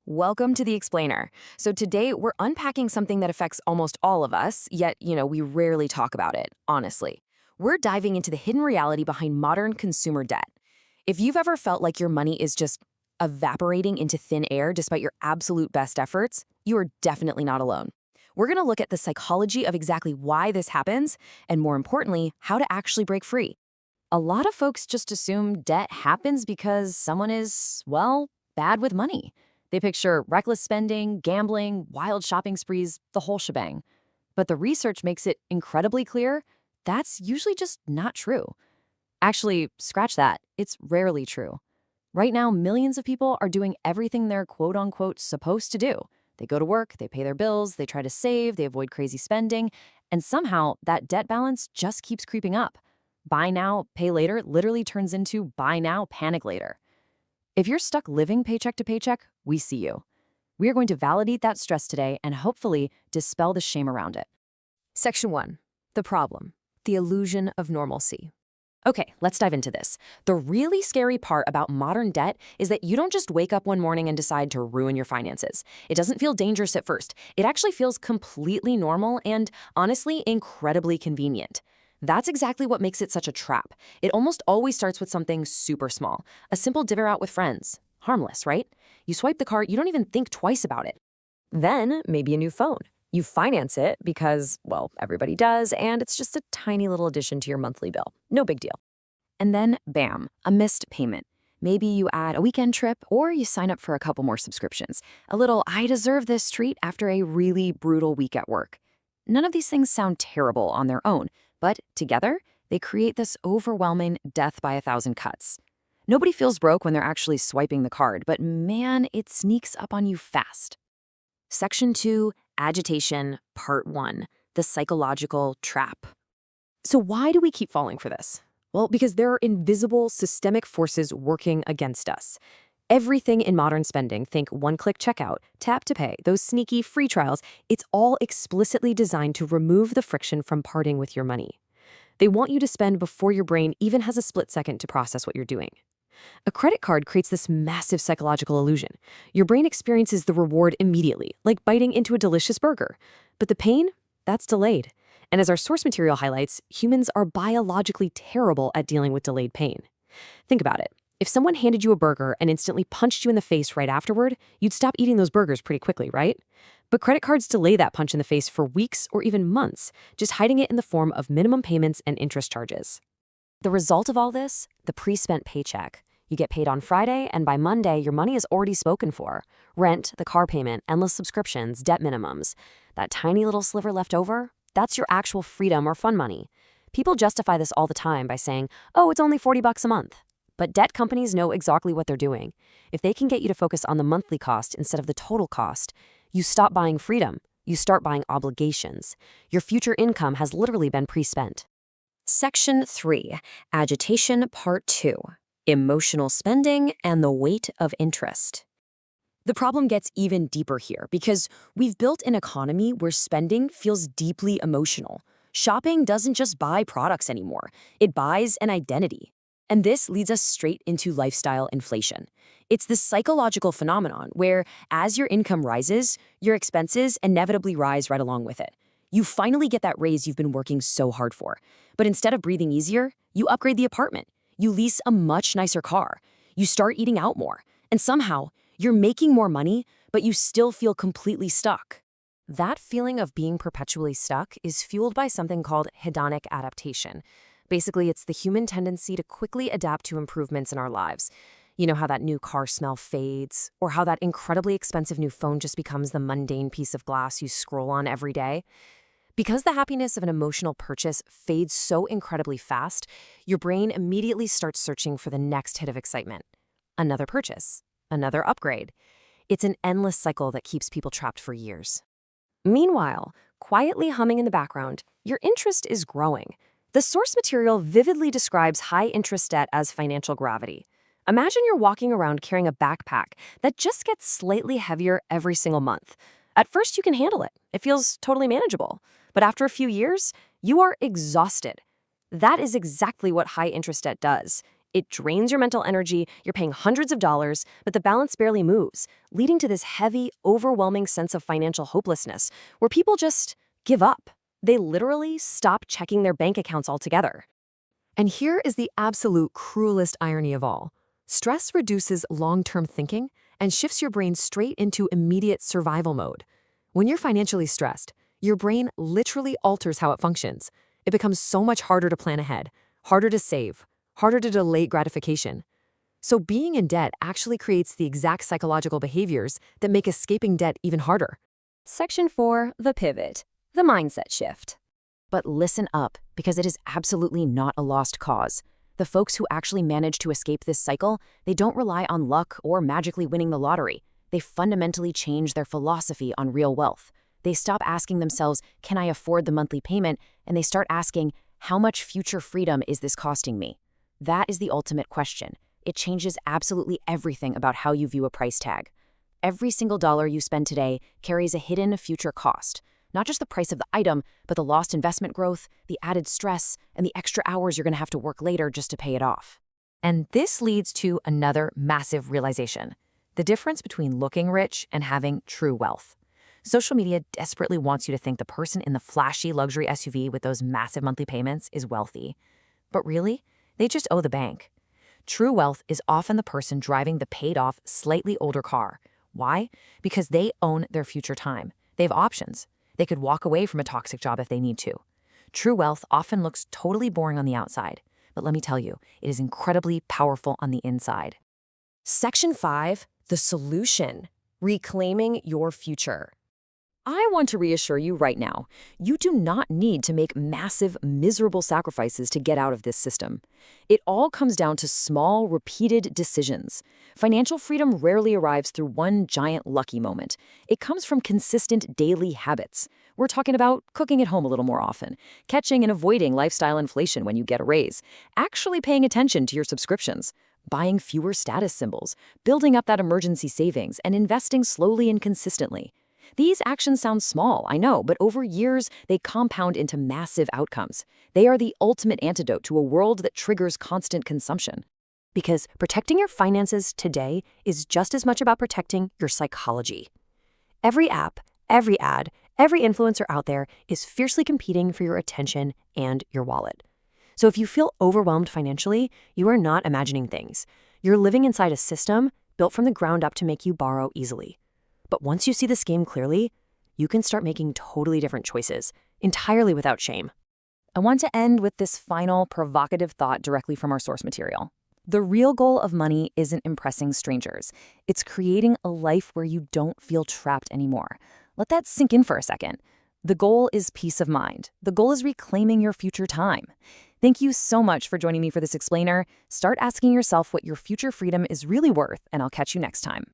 Welcome to The Explainer. So today we're unpacking something that affects almost all of us, yet, we rarely talk about it, honestly. We're diving into the hidden reality behind modern consumer debt. If you've ever felt like your money is just evaporating into thin air despite your absolute best efforts, you are definitely not alone. We're going to look at the psychology of exactly why this happens, and more importantly, how to actually break free. A lot of folks just assume debt happens because someone is, well, bad with money. They picture reckless spending, gambling, wild shopping sprees, the whole shebang. But the research makes it incredibly clear that's usually just not true. Actually, scratch that. It's rarely true. Right now, millions of people are doing everything they're quote-unquote supposed to do. They go to work, they pay their bills, they try to save, they avoid crazy spending, and somehow that debt balance just keeps creeping up. Buy now, pay later literally turns into buy now, panic later. If you're stuck living paycheck to paycheck, we see you. We are going to validate that stress today and hopefully dispel the shame around it. Section 1. The problem. The illusion of normalcy. Okay, let's dive into this. The really scary part about modern debt is that you don't just wake up one morning and decide to ruin your finances. It doesn't feel dangerous at first. It actually feels completely normal and, honestly, incredibly convenient. That's exactly what makes it such a trap. It almost always starts with something super small. A simple dinner out with friends. Harmless, right? You swipe the card, you don't even think twice about it. Then, maybe a new phone. You finance it because, well, everybody does, and it's just a tiny little addition to your monthly bill. No big deal. And then, bam, a missed payment. Maybe you add a weekend trip, or you sign up for a couple more subscriptions. A little, I deserve this treat after a really brutal week at work. None of these things sound terrible on their own, but together, they create this overwhelming death by a thousand cuts. Nobody feels broke when they're actually swiping the card, but man, it sneaks up on you fast. Section 2, Agitation, Part 1, The Psychological Trap. So why do we keep falling for this? Well, because there are invisible systemic forces working against us. Everything in modern spending, think one-click checkout, tap to pay, those sneaky free trials, it's all explicitly designed to remove the friction from parting with your money. They want you to spend before your brain even has a split second to process what you're doing. A credit card creates this massive psychological illusion. Your brain experiences the reward immediately, like biting into a delicious burger. But the pain? That's delayed. And as our source material highlights, humans are biologically terrible at dealing with delayed pain. Think about it. If someone handed you a burger and instantly punched you in the face right afterward, you'd stop eating those burgers pretty quickly, right? But credit cards delay that punch in the face for weeks or even months, just hiding it in the form of minimum payments and interest charges. The result of all this? The pre-spent paycheck. You get paid on Friday, and by Monday, your money is already spoken for. Rent, the car payment, endless subscriptions, debt minimums. That tiny little sliver left over? That's your actual freedom or fun money. People justify this all the time by saying, oh, it's only $40 a month. But debt companies know exactly what they're doing. If they can get you to focus on the monthly cost instead of the total cost, you stop buying freedom. You start buying obligations. Your future income has literally been pre-spent. Section 3, Agitation Part 2, Emotional Spending and the Weight of Interest. The problem gets even deeper here because we've built an economy where spending feels deeply emotional. Shopping doesn't just buy products anymore. It buys an identity. And this leads us straight into lifestyle inflation. It's this psychological phenomenon where, as your income rises, your expenses inevitably rise right along with it. You finally get that raise you've been working so hard for. But instead of breathing easier, you upgrade the apartment. You lease a much nicer car. You start eating out more. And somehow, you're making more money, but you still feel completely stuck. That feeling of being perpetually stuck is fueled by something called hedonic adaptation. Basically, it's the human tendency to quickly adapt to improvements in our lives. You know how that new car smell fades, or how that incredibly expensive new phone just becomes the mundane piece of glass you scroll on every day? Because the happiness of an emotional purchase fades so incredibly fast, your brain immediately starts searching for the next hit of excitement. Another purchase, another upgrade. It's an endless cycle that keeps people trapped for years. Meanwhile, quietly humming in the background, your interest is growing. The source material vividly describes high-interest debt as financial gravity. Imagine you're walking around carrying a backpack that just gets slightly heavier every single month. At first, you can handle it. It feels totally manageable. But after a few years, you are exhausted. That is exactly what high-interest debt does. It drains your mental energy, you're paying hundreds of dollars, but the balance barely moves, leading to this heavy, overwhelming sense of financial hopelessness where people just give up. They literally stop checking their bank accounts altogether. And here is the absolute cruelest irony of all. Stress reduces long-term thinking and shifts your brain straight into immediate survival mode. When you're financially stressed, your brain literally alters how it functions. It becomes so much harder to plan ahead, harder to save, harder to delay gratification. So being in debt actually creates the exact psychological behaviors that make escaping debt even harder. Section 4, the pivot, the mindset shift. But listen up, because it is absolutely not a lost cause. The folks who actually manage to escape this cycle, they don't rely on luck or magically winning the lottery. They fundamentally change their philosophy on real wealth. They stop asking themselves, can I afford the monthly payment? And they start asking, how much future freedom is this costing me? That is the ultimate question. It changes absolutely everything about how you view a price tag. Every single dollar you spend today carries a hidden future cost. Not just the price of the item, but the lost investment growth, the added stress, and the extra hours you're going to have to work later just to pay it off. And this leads to another massive realization: the difference between looking rich and having true wealth. Social media desperately wants you to think the person in the flashy luxury SUV with those massive monthly payments is wealthy. But really, they just owe the bank. True wealth is often the person driving the paid-off, slightly older car. Why? Because they own their future time. They have options. They could walk away from a toxic job if they need to. True wealth often looks totally boring on the outside, but let me tell you, it is incredibly powerful on the inside. Section 5, the solution, reclaiming your future. I want to reassure you right now, you do not need to make massive, miserable sacrifices to get out of this system. It all comes down to small, repeated decisions. Financial freedom rarely arrives through one giant lucky moment. It comes from consistent daily habits. We're talking about cooking at home a little more often, catching and avoiding lifestyle inflation when you get a raise, actually paying attention to your subscriptions, buying fewer status symbols, building up that emergency savings, and investing slowly and consistently. These actions sound small, I know, but over years, they compound into massive outcomes. They are the ultimate antidote to a world that triggers constant consumption. Because protecting your finances today is just as much about protecting your psychology. Every app, every ad, every influencer out there is fiercely competing for your attention and your wallet. So if you feel overwhelmed financially, you are not imagining things. You're living inside a system built from the ground up to make you borrow easily. But once you see the scheme clearly, you can start making totally different choices, entirely without shame. I want to end with this final provocative thought directly from our source material. The real goal of money isn't impressing strangers. It's creating a life where you don't feel trapped anymore. Let that sink in for a second. The goal is peace of mind. The goal is reclaiming your future time. Thank you so much for joining me for this explainer. Start asking yourself what your future freedom is really worth, and I'll catch you next time.